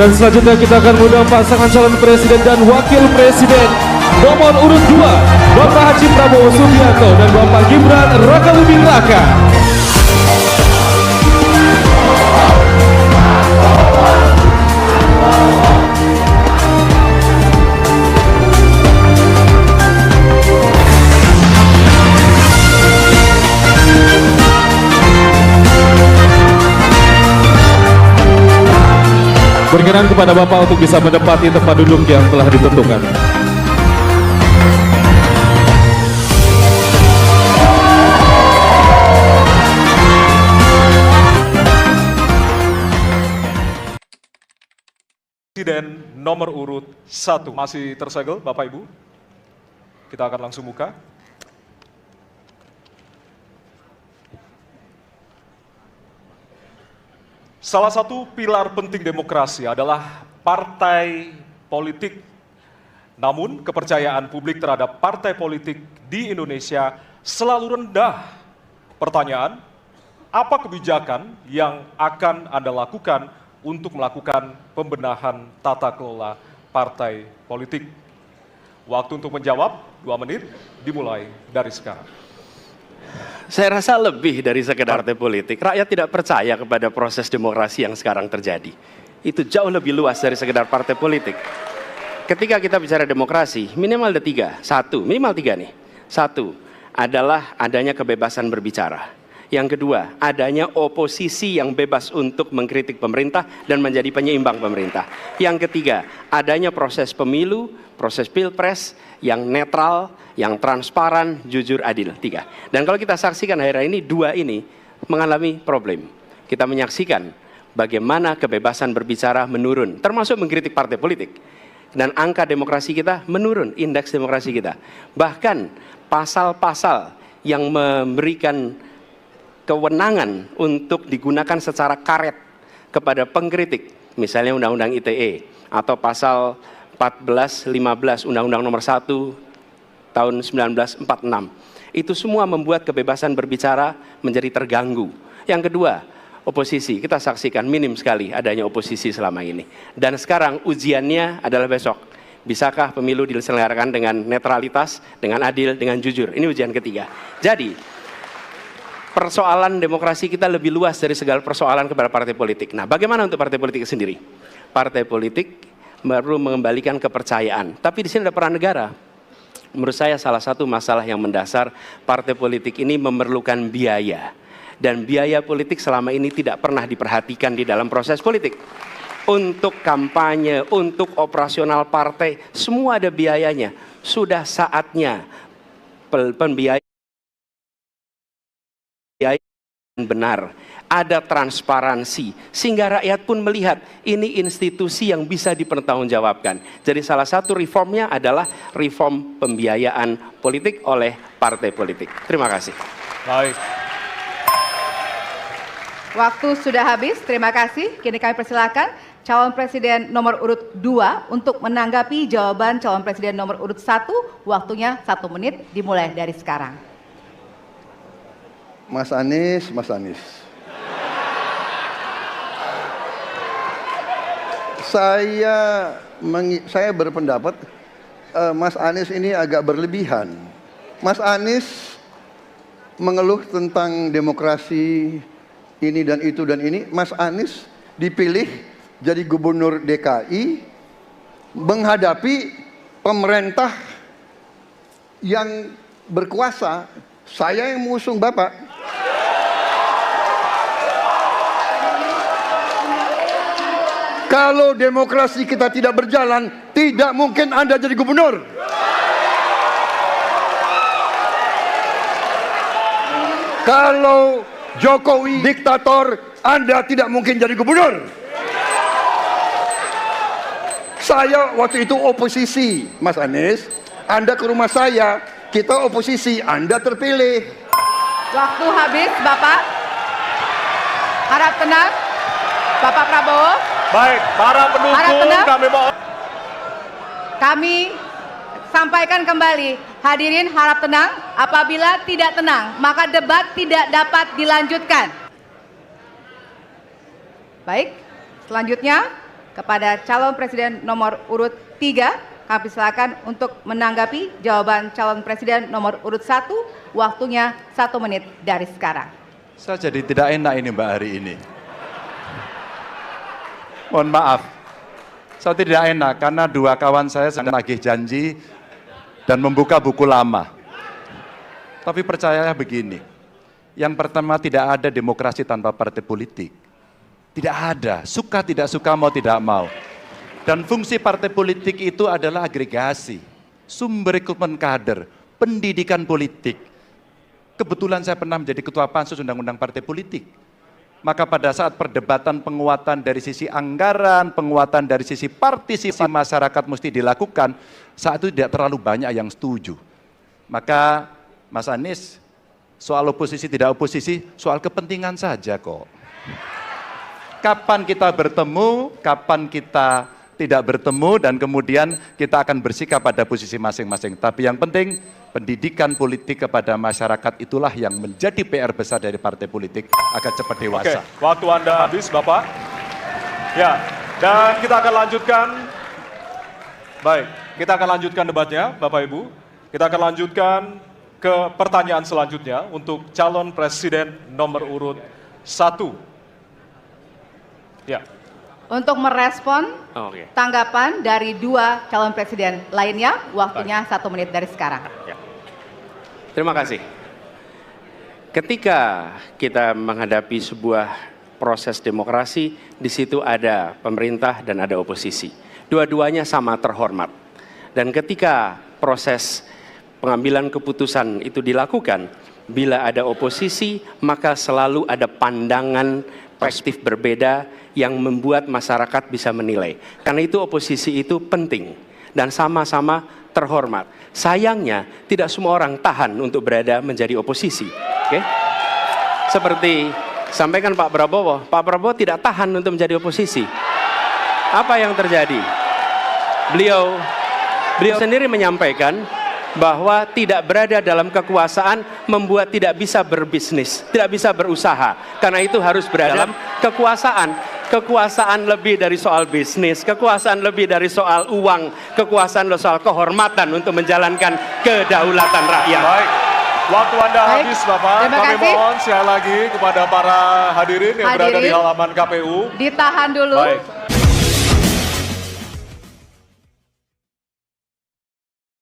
Dan selanjutnya kita akan mengundang pasangan calon presiden dan wakil presiden nomor urut 2, Bapak Haji Prabowo Subianto dan Bapak Gibran Rakabuming Raka. Berkenan kepada Bapak untuk bisa menempati tempat duduk yang telah ditentukan. Presiden nomor urut 1 masih tersegel, Bapak Ibu. Kita akan langsung buka. Salah satu pilar penting demokrasi adalah partai politik. Namun kepercayaan publik terhadap partai politik di Indonesia selalu rendah. Pertanyaan, apa kebijakan yang akan Anda lakukan untuk melakukan pembenahan tata kelola partai politik? Waktu untuk menjawab 2 menit dimulai dari sekarang. Saya rasa lebih dari sekedar partai politik. Rakyat tidak percaya kepada proses demokrasi yang sekarang terjadi. Itu jauh lebih luas dari sekedar partai politik. Ketika kita bicara demokrasi, minimal ada 3. Minimal 3 nih. 1 adalah adanya kebebasan berbicara. Yang kedua, adanya oposisi yang bebas untuk mengkritik pemerintah dan menjadi penyeimbang pemerintah. Yang ketiga, adanya proses pemilu, proses pilpres yang netral, yang transparan, jujur, adil. 3. Dan kalau kita saksikan akhir-akhir ini, 2 ini mengalami problem. Kita menyaksikan bagaimana kebebasan berbicara menurun, termasuk mengkritik partai politik. Dan angka demokrasi kita menurun, indeks demokrasi kita. Bahkan pasal-pasal yang memberikan kewenangan untuk digunakan secara karet kepada pengkritik, misalnya Undang-Undang ITE atau pasal 14-15 Undang-Undang nomor 1 tahun 1946, itu semua membuat kebebasan berbicara menjadi terganggu. Yang kedua, oposisi, kita saksikan minim sekali adanya oposisi selama ini. Dan sekarang ujiannya adalah besok. Bisakah pemilu diselenggarakan dengan netralitas, dengan adil, dengan jujur? Ini ujian ketiga. Jadi persoalan demokrasi kita lebih luas dari segala persoalan kepada partai politik. Nah, bagaimana untuk partai politik sendiri? Partai politik baru mengembalikan kepercayaan. Tapi di sini ada peran negara. Menurut saya salah satu masalah yang mendasar partai politik ini memerlukan biaya. Dan biaya politik selama ini tidak pernah diperhatikan di dalam proses politik. Untuk kampanye, untuk operasional partai, semua ada biayanya. Sudah saatnya pembiayaan benar, ada transparansi, sehingga rakyat pun melihat ini institusi yang bisa dipertanggungjawabkan. Jadi salah satu reformnya adalah reform pembiayaan politik oleh partai politik. Terima kasih. Baik. Waktu sudah habis, terima kasih. Kini kami persilakan calon presiden nomor urut 2 untuk menanggapi jawaban calon presiden nomor urut 1. Waktunya 1 menit dimulai dari sekarang. Mas Anies. Saya berpendapat Mas Anies ini agak berlebihan. Mas Anies mengeluh tentang demokrasi ini dan itu dan ini. Mas Anies dipilih jadi gubernur DKI menghadapi pemerintah yang berkuasa. Saya yang mengusung Bapak. Kalau demokrasi kita tidak berjalan, tidak mungkin Anda jadi gubernur. Kalau Jokowi diktator, Anda tidak mungkin jadi gubernur. Saya waktu itu oposisi, Mas Anies. Anda ke rumah saya, kita oposisi, Anda terpilih. Waktu habis, Bapak. Harap tenang, Bapak Prabowo. Baik, para pendukung kami mohon. Kami sampaikan kembali, hadirin harap tenang. Apabila tidak tenang, maka debat tidak dapat dilanjutkan. Baik, selanjutnya kepada calon presiden nomor urut 3. Kami silakan untuk menanggapi jawaban calon presiden nomor urut 1. Waktunya 1 menit dari sekarang. Saya jadi tidak enak ini Mbak hari ini. Mohon maaf. Saya tidak enak karena dua kawan saya sedang nagih janji dan membuka buku lama. Tapi percaya begini, yang pertama tidak ada demokrasi tanpa partai politik. Tidak ada, suka tidak suka, mau tidak mau. Dan fungsi partai politik itu adalah agregasi, sumber rekrutmen kader, pendidikan politik. Kebetulan saya pernah menjadi ketua pansus undang-undang partai politik. Maka pada saat perdebatan penguatan dari sisi anggaran, penguatan dari sisi partisipasi masyarakat mesti dilakukan, saat itu tidak terlalu banyak yang setuju. Maka Mas Anies, soal oposisi tidak oposisi, soal kepentingan saja kok. Kapan kita bertemu, kapan kita tidak bertemu, dan kemudian kita akan bersikap pada posisi masing-masing. Tapi yang penting, pendidikan politik kepada masyarakat itulah yang menjadi PR besar dari partai politik agar cepat dewasa. Oke, waktu Anda habis, Bapak. Ya, dan kita akan lanjutkan. Baik, kita akan lanjutkan debatnya, Bapak Ibu. Kita akan lanjutkan ke pertanyaan selanjutnya untuk calon presiden nomor urut 1. Ya. Untuk merespon tanggapan dari 2 calon presiden lainnya, waktunya 1 menit dari sekarang. Ya. Terima kasih. Ketika kita menghadapi sebuah proses demokrasi, di situ ada pemerintah dan ada oposisi. Dua-duanya sama terhormat. Dan ketika proses pengambilan keputusan itu dilakukan, bila ada oposisi, maka selalu ada pandangan perspektif berbeda yang membuat masyarakat bisa menilai. Karena itu oposisi itu penting dan sama-sama terhormat. Sayangnya tidak semua orang tahan untuk berada menjadi oposisi. Oke? Seperti sampaikan Pak Prabowo tidak tahan untuk menjadi oposisi. Apa yang terjadi? Beliau sendiri menyampaikan bahwa tidak berada dalam kekuasaan membuat tidak bisa berbisnis, tidak bisa berusaha. Karena itu harus berada dalam kekuasaan. Kekuasaan lebih dari soal bisnis, kekuasaan lebih dari soal uang, kekuasaan soal kehormatan untuk menjalankan kedaulatan rakyat. Baik, waktu Anda habis Bapak. Terima Kami kasih. mohon sekali lagi kepada para hadirin yang berada di halaman KPU. Ditahan dulu. Baik.